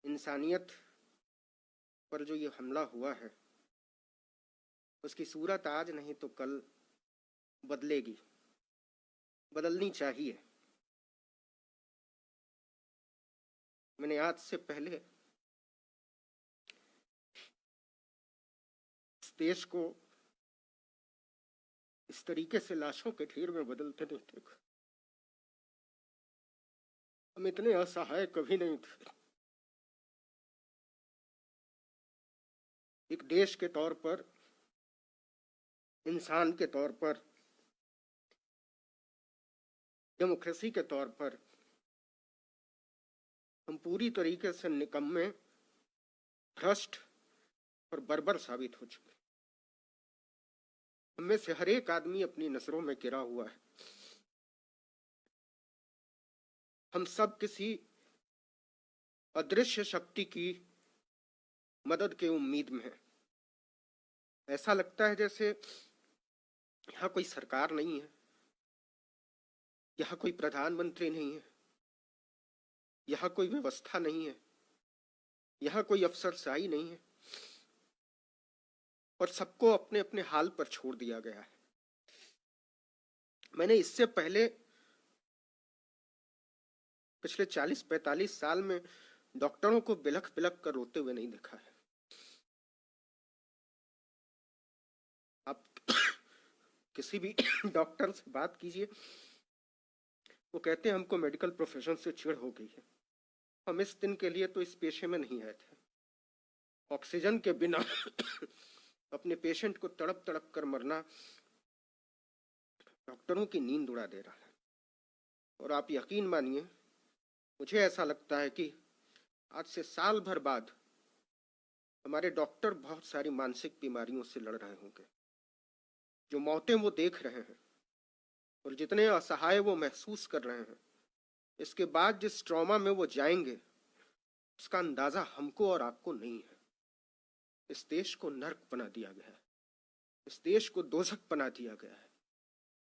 इंसानियत पर जो ये हमला हुआ है उसकी सूरत आज नहीं तो कल बदलेगी, बदलनी चाहिए। मैंने आज से पहले इस देश को इस तरीके से लाशों के ढेर में बदलते नहीं देखा। हम इतने असहाय कभी नहीं थे। एक देश के तौर पर, इंसान के तौर पर, डेमोक्रेसी के तौर पर हम पूरी तरीके से निकम्मे, भ्रष्ट और बर्बर साबित हो चुके। हम में से हर एक आदमी अपनी नजरों में गिरा हुआ है। हम सब किसी अदृश्य शक्ति की मदद के उम्मीद में है। ऐसा लगता है जैसे यहाँ कोई सरकार नहीं है, यहाँ कोई प्रधानमंत्री नहीं है, यहाँ कोई व्यवस्था नहीं है, यहाँ कोई अफसरशाही नहीं है और सबको अपने अपने हाल पर छोड़ दिया गया है। मैंने इससे पहले पिछले 40-45 साल में डॉक्टरों को बिलख बिलख कर रोते हुए नहीं देखा है। आप किसी भी डॉक्टर से बात कीजिए, वो कहते हैं हमको मेडिकल प्रोफेशन से चिढ़ हो गई है, हम इस दिन के लिए तो इस पेशे में नहीं आए थे। ऑक्सीजन के बिना अपने पेशेंट को तड़प तड़प कर मरना डॉक्टरों की नींद उड़ा दे रहा है। और आप यकीन मानिए, मुझे ऐसा लगता है कि आज से साल भर बाद हमारे डॉक्टर बहुत सारी मानसिक बीमारियों से लड़ रहे होंगे। जो मौतें वो देख रहे हैं और जितने असहाय वो महसूस कर रहे हैं, इसके बाद जिस ट्रॉमा में वो जाएंगे उसका अंदाजा हमको और आपको नहीं है। इस देश को नर्क बना दिया गया है, इस देश को दोजख बना दिया गया है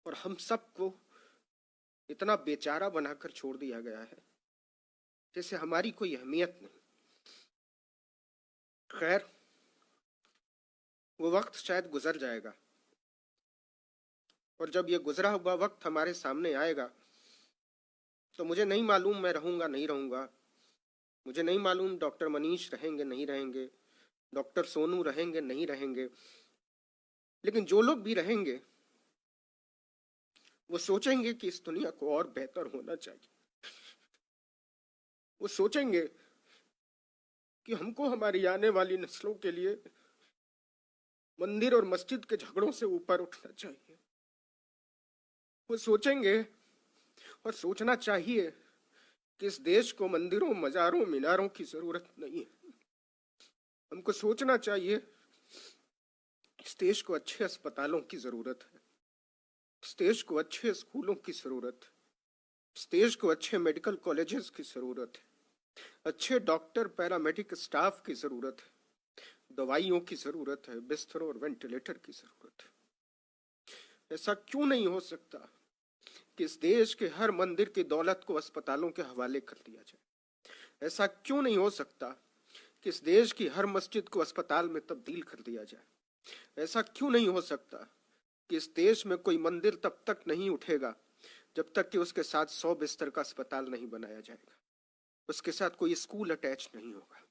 और हम सबको इतना बेचारा बनाकर छोड़ दिया गया है जैसे हमारी कोई अहमियत नहीं। खैर, वो वक्त शायद गुजर जाएगा और जब ये गुजरा हुआ वक्त हमारे सामने आएगा तो मुझे नहीं मालूम मैं रहूंगा नहीं रहूंगा, मुझे नहीं मालूम डॉक्टर मनीष रहेंगे नहीं रहेंगे, डॉक्टर सोनू रहेंगे नहीं रहेंगे, लेकिन जो लोग भी रहेंगे वो सोचेंगे कि इस दुनिया को और बेहतर होना चाहिए। वो सोचेंगे कि हमको हमारी आने वाली नस्लों के लिए मंदिर और मस्जिद के झगड़ों से ऊपर उठना चाहिए। वो सोचेंगे और सोचना चाहिए कि इस देश को मंदिरों, मजारों, मीनारों की जरूरत नहीं है। हमको सोचना चाहिए इस देश को अच्छे अस्पतालों की जरूरत है, इस देश को अच्छे स्कूलों की जरूरत है, इस देश को अच्छे मेडिकल कॉलेजेस की जरूरत है, अच्छे डॉक्टर, पैरामेडिक स्टाफ की जरूरत है, दवाइयों की जरूरत है, बिस्तरों और वेंटिलेटर की जरूरत है। ऐसा क्यों नहीं हो सकता कि इस देश के हर मंदिर की दौलत को अस्पतालों के हवाले कर दिया जाए? ऐसा क्यों नहीं हो सकता कि इस देश की हर मस्जिद को अस्पताल में तब्दील कर दिया जाए? ऐसा क्यों नहीं हो सकता कि इस देश में कोई मंदिर तब तक नहीं उठेगा जब तक कि उसके साथ 100 बिस्तर का अस्पताल नहीं बनाया जाएगा, उसके साथ कोई स्कूल अटैच नहीं होगा?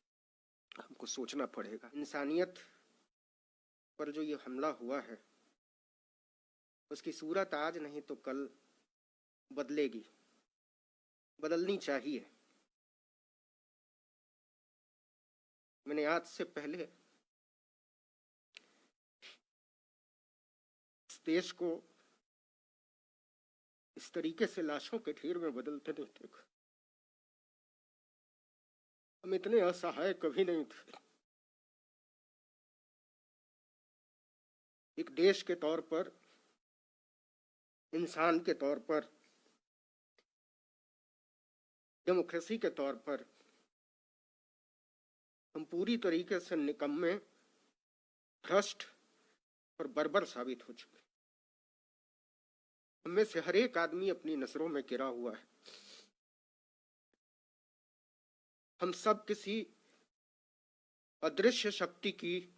हमको सोचना पड़ेगा। इंसानियत पर जो ये हमला हुआ है उसकी सूरत आज नहीं तो कल बदलेगी, बदलनी चाहिए। मैंने आज से पहले इस देश को इस तरीके से लाशों के ढेर में बदलते नहीं देखा। हम इतने असहाय कभी नहीं थे। एक देश के तौर पर, इंसान के तौर पर, डेमोक्रेसी के तौर पर हम पूरी तरीके से निकम्मे, भ्रष्ट और बर्बर साबित हो चुके। हम में से हर एक आदमी अपनी नजरों में गिरा हुआ है। हम सब किसी अदृश्य शक्ति की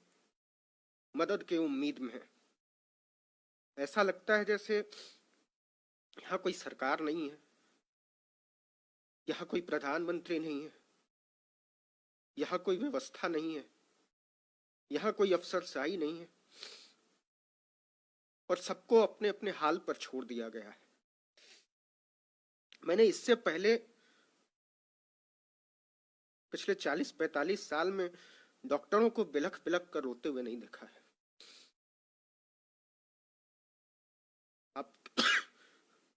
मदद की उम्मीद में है। ऐसा लगता है जैसे यहाँ कोई सरकार नहीं है, यहाँ कोई प्रधानमंत्री नहीं है, यहाँ कोई व्यवस्था नहीं है, यहाँ कोई अफसरशाही नहीं है और सबको अपने अपने हाल पर छोड़ दिया गया है। मैंने इससे पहले पिछले 40-45 साल में डॉक्टरों को बिलख बिलख कर रोते हुए नहीं देखा है। आप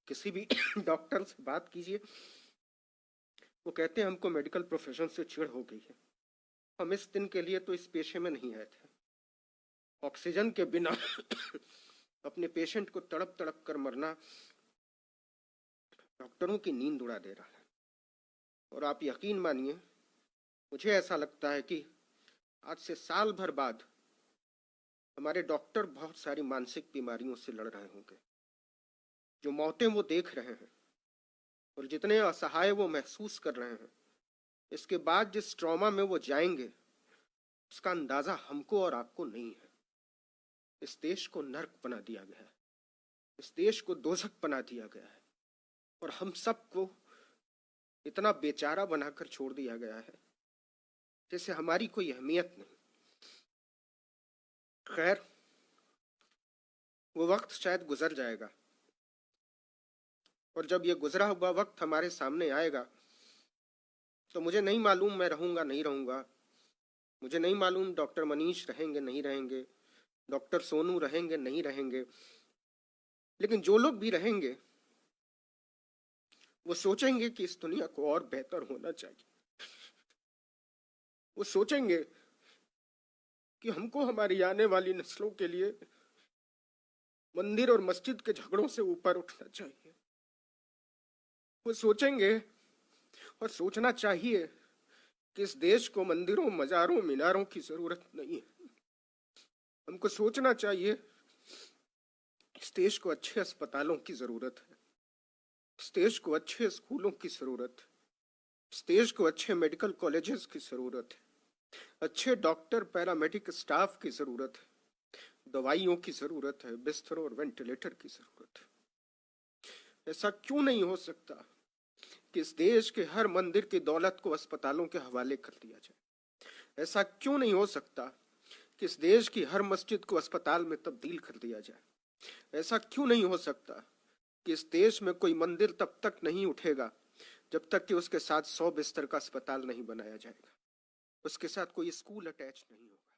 किसी भी डॉक्टर से बात कीजिए, वो कहते हैं हमको मेडिकल प्रोफेशन से चिढ़ हो गई है, हम इस दिन के लिए तो इस पेशे में नहीं आए थे। ऑक्सीजन के बिना अपने पेशेंट को तड़प तड़प कर मरना डॉक्टरों की नींद उड़ा दे रहा है। और आप यकीन मानिए, मुझे ऐसा लगता है कि आज से साल भर बाद हमारे डॉक्टर बहुत सारी मानसिक बीमारियों से लड़ रहे होंगे। जो मौतें वो देख रहे हैं और जितने असहाय वो महसूस कर रहे हैं, इसके बाद जिस ट्रॉमा में वो जाएंगे उसका अंदाजा हमको और आपको नहीं है। इस देश को नर्क बना दिया गया है, इस देश को दोजख बना दिया गया है और हम सबको इतना बेचारा बनाकर छोड़ दिया गया है जैसे हमारी कोई अहमियत नहीं। खैर, वो वक्त शायद गुजर जाएगा और जब ये गुजरा हुआ वक्त हमारे सामने आएगा तो मुझे नहीं मालूम मैं रहूंगा नहीं रहूंगा, मुझे नहीं मालूम डॉक्टर मनीष रहेंगे नहीं रहेंगे, डॉक्टर सोनू रहेंगे नहीं रहेंगे, लेकिन जो लोग भी रहेंगे वो सोचेंगे कि इस दुनिया को और बेहतर होना चाहिए। वो सोचेंगे कि हमको हमारी आने वाली नस्लों के लिए मंदिर और मस्जिद के झगड़ों से ऊपर उठना चाहिए। वो सोचेंगे और सोचना चाहिए कि इस देश को मंदिरों, मजारों, मीनारों की जरूरत नहीं है। हमको सोचना चाहिए इस देश को अच्छे अस्पतालों की जरूरत है, इस देश को अच्छे स्कूलों की जरूरत है, इस देश को अच्छे मेडिकल कॉलेजेस की जरूरत है, अच्छे डॉक्टर, पैरामेडिक स्टाफ की जरूरत है, दवाइयों की जरूरत है, बिस्तरों और वेंटिलेटर की जरूरत है। ऐसा क्यों नहीं हो सकता कि इस देश के हर मंदिर की दौलत को अस्पतालों के हवाले कर दिया जाए? ऐसा क्यों नहीं हो सकता कि इस देश की हर मस्जिद को अस्पताल में तब्दील कर दिया जाए? ऐसा क्यों नहीं हो सकता कि इस देश में कोई मंदिर तब तक नहीं उठेगा जब तक कि उसके साथ 100 बिस्तर का अस्पताल नहीं बनाया जाएगा, उसके साथ कोई स्कूल अटैच नहीं होगा?